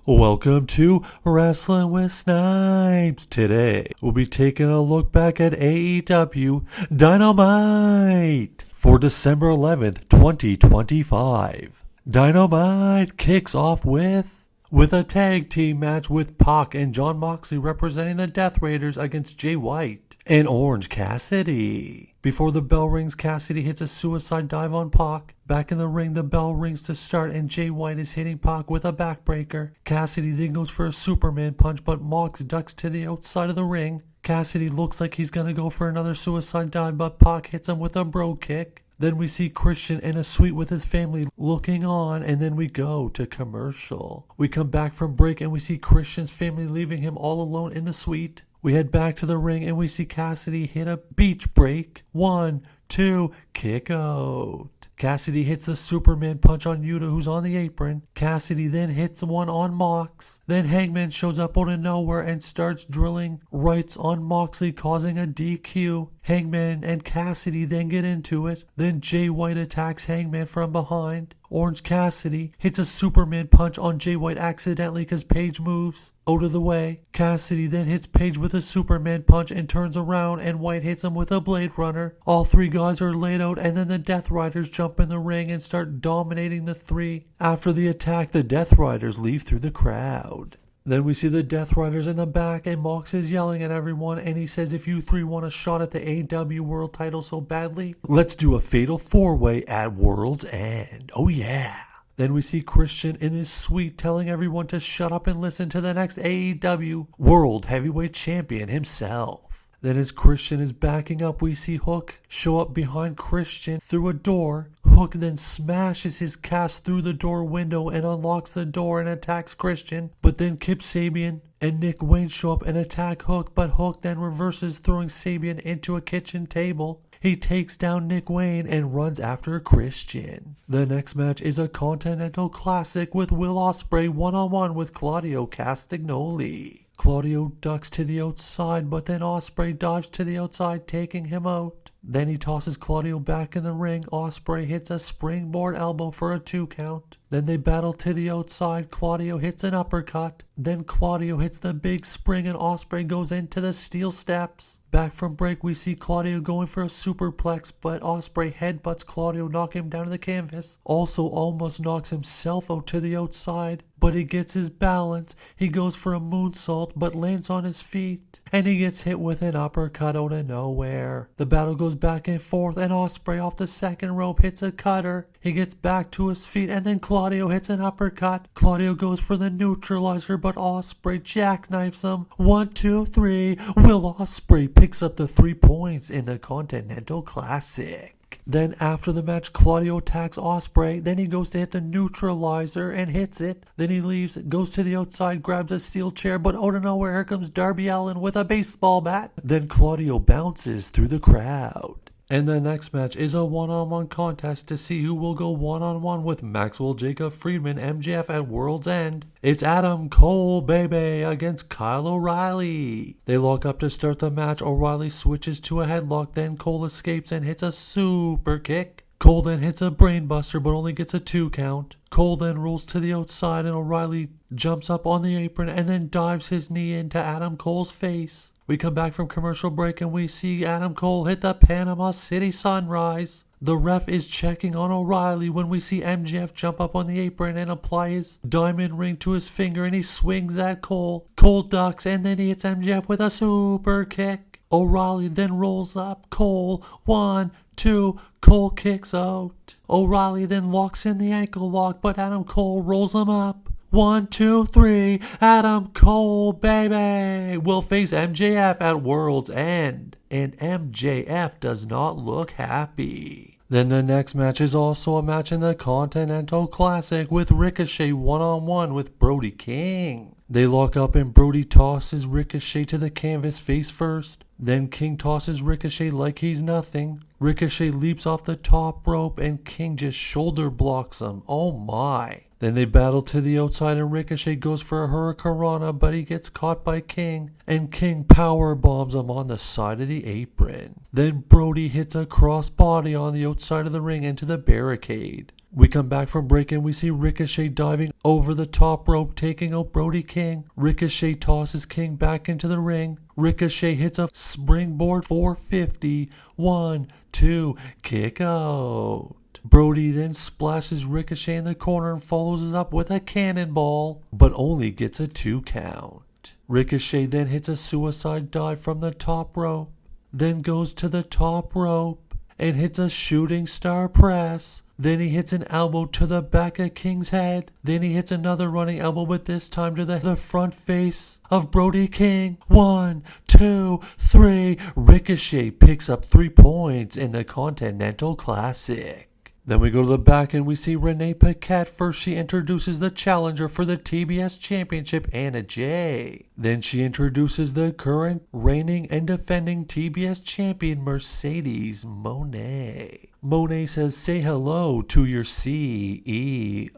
Welcome to Wrestling with Snipes. Today, we'll be taking a look back at AEW Dynamite for December 11th, 2025. Dynamite kicks off with a tag team match with Pac and Jon Moxley representing the Death Raiders against Jay White and Orange Cassidy. Before the bell rings, Cassidy hits a suicide dive on Pac. Back in the ring, the bell rings to start and Jay White is hitting Pac with a backbreaker. Cassidy then goes for a Superman punch, but Mox ducks to the outside of the ring. Cassidy looks like he's gonna go for another suicide dive, but Pac hits him with a bro kick. Then we see Christian in a suite with his family looking on, and then we go to commercial. We come back from break and we see Christian's family leaving him all alone in the suite. We head back to the ring and we see Cassidy hit a beach break. 1, 2, kick out. Cassidy hits the Superman punch on Yuta, who's on the apron. Cassidy then hits one on Mox. Then Hangman shows up out of nowhere and starts drilling rights on Moxley, causing a DQ. Hangman and Cassidy then get into it. Then Jay White attacks Hangman from behind. Orange Cassidy hits a Superman punch on Jay White accidentally because Paige moves out of the way. Cassidy then hits Paige with a Superman punch and turns around, and White hits him with a Blade Runner. All three guys are laid out, and then the Death Riders jump in the ring and start dominating the three. After the attack, the Death Riders leave through the crowd. Then we see the Death Riders in the back, and Mox is yelling at everyone, and he says, if you three want a shot at the AEW World title so badly, let's do a fatal four-way at World's End. Oh yeah. Then we see Christian in his suite telling everyone to shut up and listen to the next AEW World Heavyweight Champion himself. Then as Christian is backing up, we see Hook show up behind Christian through a door. Hook then smashes his cast through the door window and unlocks the door and attacks Christian. But then Kip Sabian and Nick Wayne show up and attack Hook, but Hook then reverses, throwing Sabian into a kitchen table. He takes down Nick Wayne and runs after Christian. The next match is a Continental Classic with Will Ospreay one-on-one with Claudio Castagnoli. Claudio ducks to the outside, but then Ospreay dives to the outside, taking him out. Then he tosses Claudio back in the ring. Ospreay hits a springboard elbow for a 2 count. Then they battle to the outside. Claudio hits an uppercut. Then Claudio hits the big spring and Ospreay goes into the steel steps. Back from break, we see Claudio going for a superplex, but Ospreay headbutts Claudio, knocking him down to the canvas. Also almost knocks himself out to the outside, but he gets his balance. He goes for a moonsault, but lands on his feet, and he gets hit with an uppercut out of nowhere. The battle goes back and forth, and Ospreay off the second rope hits a cutter. He gets back to his feet, and then Claudio hits an uppercut. Claudio goes for the neutralizer, but Ospreay jackknifes him. 1, 2, 3. Will Ospreay picks up the 3 points in the Continental Classic. Then after the match, Claudio attacks Ospreay. Then he goes to hit the neutralizer and hits it. Then he leaves, goes to the outside, grabs a steel chair, but out of nowhere, here comes Darby Allin with a baseball bat. Then Claudio bounces through the crowd. And the next match is a one-on-one contest to see who will go one-on-one with Maxwell Jacob Friedman MJF at World's End. It's Adam Cole, baby, against Kyle O'Reilly. They lock up to start the match. O'Reilly switches to a headlock, then Cole escapes and hits a super kick. Cole then hits a brainbuster but only gets a 2 count. Cole then rolls to the outside and O'Reilly jumps up on the apron and then dives his knee into Adam Cole's face. We come back from commercial break and we see Adam Cole hit the Panama City Sunrise. The ref is checking on O'Reilly when we see MJF jump up on the apron and apply his diamond ring to his finger, and he swings at Cole. Cole ducks and then he hits MJF with a super kick. O'Reilly then rolls up Cole. 1, 2, Cole kicks out. O'Reilly then locks in the ankle lock, but Adam Cole rolls him up. 1, 2, 3, Adam Cole, baby, will face MJF at World's End, and MJF does not look happy. Then the next match is also a match in the Continental Classic with Ricochet one-on-one with Brody King. They lock up and Brody tosses Ricochet to the canvas face first. Then King tosses Ricochet like he's nothing. Ricochet leaps off the top rope and King just shoulder blocks him. Oh my. Then they battle to the outside and Ricochet goes for a hurricanrana, but he gets caught by King, and King power bombs him on the side of the apron. Then Brody hits a crossbody on the outside of the ring into the barricade. We come back from break and we see Ricochet diving over the top rope, taking out Brody King. Ricochet tosses King back into the ring. Ricochet hits a springboard 450. 1, 2, kick out. Brody then splashes Ricochet in the corner and follows it up with a cannonball, but only gets a 2 count. Ricochet then hits a suicide dive from the top rope, then goes to the top rope and hits a shooting star press. Then he hits an elbow to the back of King's head. Then he hits another running elbow, but this time to the front face of Brody King. 1, 2, 3. Ricochet picks up 3 points in the Continental Classic. Then we go to the back and we see Renee Paquette. First she introduces the challenger for the TBS Championship, Anna Jay. Then she introduces the current reigning and defending TBS champion, Mercedes Moné. Moné says, say hello to your CEO.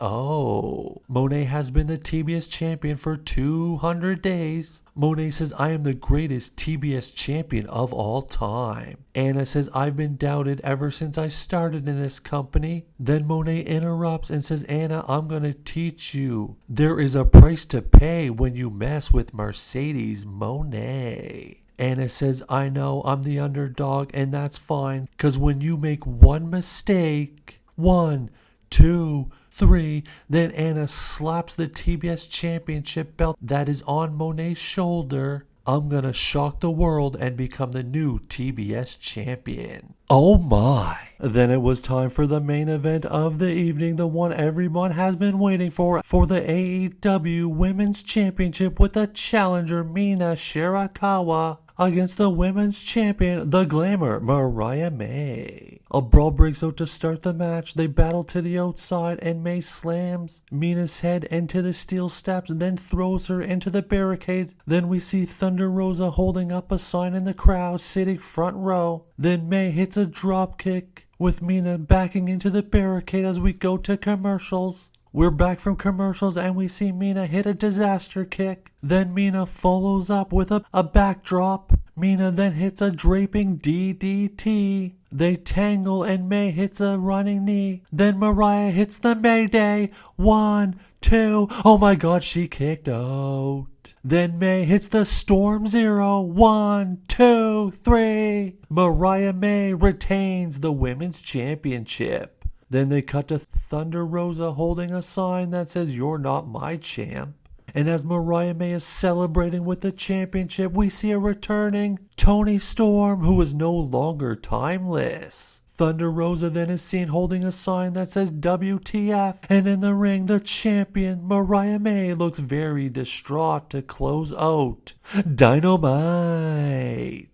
Moné has been the TBS champion for 200 days. Moné says, I am the greatest TBS champion of all time. Anna says, I've been doubted ever since I started in this company. Then Moné interrupts and says, Anna, I'm going to teach you. There is a price to pay when you mess with Mercedes Moné. Anna says, I know I'm the underdog and that's fine, because when you make one mistake, 1, 2, 3, then Anna slaps the TBS championship belt that is on Moné's shoulder. I'm gonna shock the world and become the new TBS champion. Oh my! Then it was time for the main event of the evening, the one everyone has been waiting for the AEW Women's Championship, with the challenger Mina Shirakawa against the women's champion, the Glamour, Mariah May. A brawl breaks out to start the match. They battle to the outside and May slams Mina's head into the steel steps and then throws her into the barricade. Then we see Thunder Rosa holding up a sign in the crowd, sitting front row. Then May hits a drop kick with Mina backing into the barricade as we go to commercials. We're back from commercials and we see Mina hit a disaster kick. Then Mina follows up with a backdrop. Mina then hits a draping DDT. They tangle and May hits a running knee. Then Mariah hits the Mayday. 1, 2. Oh my god, she kicked out. Then May hits the Storm Zero. 1, 2, 3. Mariah May retains the women's championship. Then they cut to Thunder Rosa holding a sign that says, "You're not my champ." And as Mariah May is celebrating with the championship, we see a returning Toni Storm, who is no longer timeless. Thunder Rosa then is seen holding a sign that says WTF, and in the ring, the champion, Mariah May, looks very distraught to close out Dynamite.